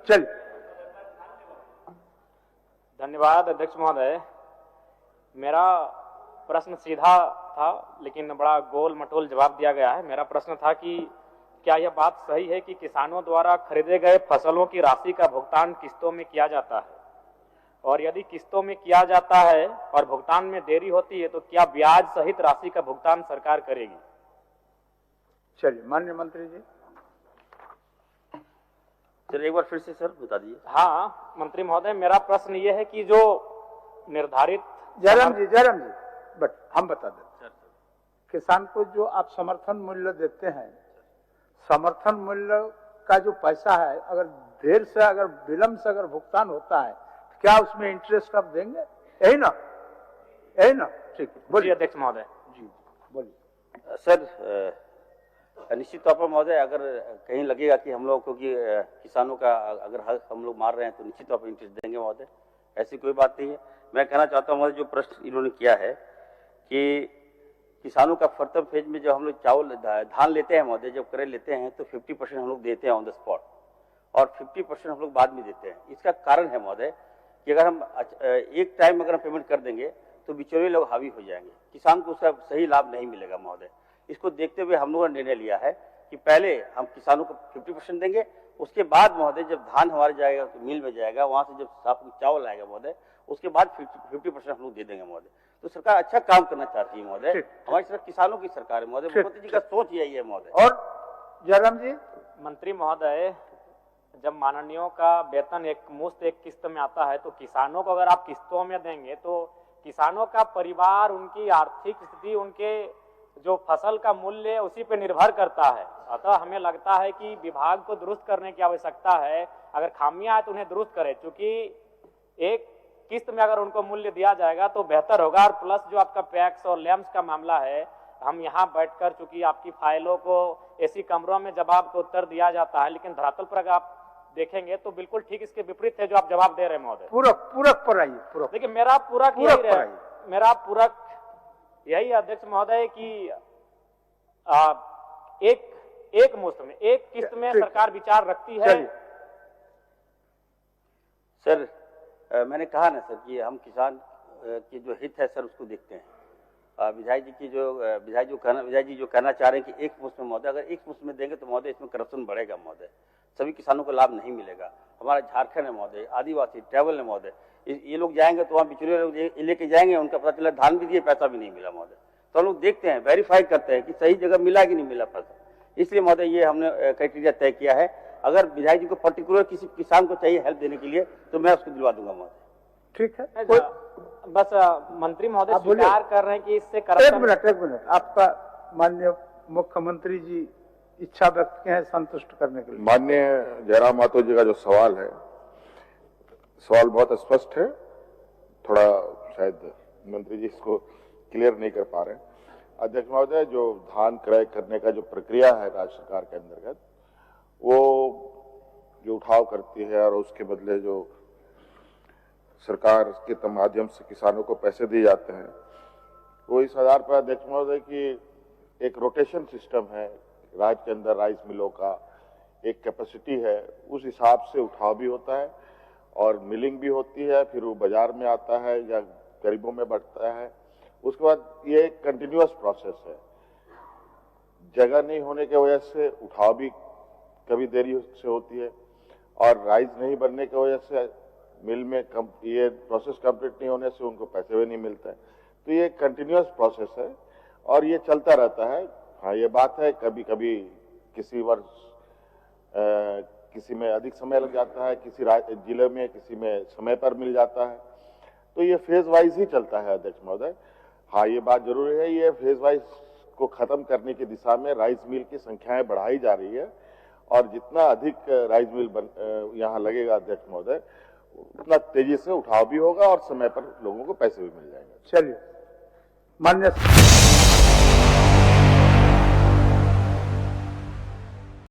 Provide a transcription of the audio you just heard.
चलिए। धन्यवाद अध्यक्ष महोदय। मेरा प्रश्न सीधा था लेकिन बड़ा गोल मटोल जवाब दिया गया है। मेरा प्रश्न था कि क्या यह बात सही है कि किसानों द्वारा खरीदे गए फसलों की राशि का भुगतान किस्तों में किया जाता है, और यदि किस्तों में किया जाता है और भुगतान में देरी होती है तो क्या ब्याज सहित राशि का भुगतान सरकार करेगी? चलिए माननीय मंत्री जी। सर एक बार फिर से सर बता दीजिए। हाँ मंत्री महोदय, मेरा प्रश्न ये है कि जो निर्धारित जयराम जी बट हम बता देते, किसान को जो आप समर्थन मूल्य देते हैं, समर्थन मूल्य का जो पैसा है अगर देर से अगर विलंब से अगर भुगतान होता है तो क्या उसमें इंटरेस्ट आप देंगे? यही ना? ठीक है, बोलिए अध्यक्ष महोदय। जी बोलिए। सर निश्चित तौर पर महोदय, अगर कहीं लगेगा कि हम लोग क्योंकि किसानों का अगर हक हम लोग मार रहे हैं तो निश्चित तौर पर इंटरेस्ट देंगे महोदय, ऐसी कोई बात नहीं है। मैं कहना चाहता हूँ महोदय, जो प्रश्न इन्होंने किया है कि किसानों का प्रथम फेज में जब हम लोग चावल धान लेते हैं महोदय, जब क्रय लेते हैं तो 50% हम लोग देते हैं ऑन द स्पॉट और 50% हम लोग बाद में देते हैं। इसका कारण है महोदय कि अगर हम एक टाइम अगर हम पेमेंट कर देंगे तो बिचौलिए लोग हावी हो जाएंगे, किसान को उसका सही लाभ नहीं मिलेगा महोदय। इसको देखते हुए हम लोगों ने निर्णय लिया है कि पहले हम किसानों को 50% देंगे, उसके बाद महोदय जब धान हमारे जाएगा तो मिल में जाएगा, वहां से जब साफ चावल आएगा महोदय उसके बाद 50% हम लोग दे देंगे महोदय। तो सरकार अच्छा काम करना चाहती है महोदय, हमारी सरकार किसानों की सरकार है महोदय, मुख्यमंत्री जी का सोच यही है महोदय। और जयराम जी। मंत्री महोदय, जब माननीयों का वेतन एक मुश्त एक किस्त में आता है तो किसानों को अगर आप किस्तों में देंगे तो किसानों का परिवार, उनकी आर्थिक स्थिति, उनके जो फसल का मूल्य है उसी पे निर्भर करता है। अतः हमें लगता है कि विभाग को दुरुस्त करने की आवश्यकता है। अगर खामियां है तो उन्हें दुरुस्त करें, क्योंकि एक किस्त में अगर उनको मूल्य दिया जाएगा तो बेहतर होगा। और प्लस जो आपका पैक्स और लैम्स का मामला है, हम यहाँ बैठकर चूंकि आपकी फाइलों को ऐसी कमरों में जवाब का उत्तर दिया जाता है, लेकिन धरातल पर अगर आप देखेंगे तो बिल्कुल ठीक इसके विपरीत है जो आप जवाब दे रहे हैं महोदय। पूरक पर आइए। देखिए मेरा पूरक यही अध्यक्ष महोदय कि एक मुश्त में एक किस्त में सरकार विचार रखती है। सर मैंने कहा ना सर कि हम किसान की जो हित है सर उसको देखते हैं। विधायक जी जो कहना चाह रहे हैं कि एक मुश्त में महोदय, अगर एक मुश्त में देंगे तो महोदय इसमें करप्शन बढ़ेगा महोदय, सभी किसानों को लाभ नहीं मिलेगा। हमारा झारखंड है महोदय, आदिवासी ट्रैवल है महोदय, ये लोग जाएंगे तो वहाँ बिचौलिए लोग लेके जाएंगे, उनका पता चला धान भी दिए पैसा भी नहीं मिला महोदय। तो हम लोग देखते हैं, वेरीफाई करते हैं कि सही जगह मिला कि नहीं मिला पैसा। इसलिए महोदय ये हमने क्राइटेरिया तय किया है। अगर विधायक जी को पर्टिकुलर किसी किसान को चाहिए हेल्प देने के लिए तो मैं उसको दिलवा दूंगा महोदय। ठीक है, बस मंत्री महोदय स्वीकार कर रहे हैं कि इससे एक मिनट आपका माननीय मुख्यमंत्री जी इच्छा व्यक्त किए हैं संतुष्ट करने के लिए। माननीय जयराम माथुर जी का जो सवाल है, सवाल बहुत स्पष्ट है, थोड़ा शायद मंत्री जी इसको क्लियर नहीं कर पा रहे हैं। अध्यक्ष महोदय, जो धान क्रय करने का जो प्रक्रिया है राज्य सरकार के अंतर्गत, वो जो उठाव करती है और उसके बदले जो सरकार के माध्यम से किसानों को पैसे दिए जाते हैं, वो इस आधार पर अध्यक्ष महोदय की एक रोटेशन सिस्टम है राज्य के अंदर, राइस मिलों का एक कैपेसिटी है, उस हिसाब से उठाव भी होता है और मिलिंग भी होती है, फिर वो बाजार में आता है या गरीबों में बढ़ता है। उसके बाद ये एक कंटिन्यूअस प्रोसेस है। जगह नहीं होने की वजह से उठाव भी कभी देरी से होती है और राइस नहीं बनने की वजह से मिल में ये प्रोसेस कंप्लीट नहीं होने से उनको पैसे भी नहीं मिलते हैं। तो ये कंटिन्यूअस प्रोसेस है और ये चलता रहता है। हाँ, ये बात है कभी कभी किसी वर्ष किसी में अधिक समय लग जाता है, किसी जिले में किसी में समय पर मिल जाता है, तो ये फेज वाइज ही चलता है अध्यक्ष महोदय। हाँ, ये बात जरूरी है, ये फेज वाइज को खत्म करने की दिशा में राइस मिल की संख्याएं बढ़ाई जा रही है और जितना अधिक राइस मिल यहाँ लगेगा अध्यक्ष महोदय, उतना तेजी से उठाव भी होगा और समय पर लोगों को पैसे भी मिल जाएंगे। चलिए मान्य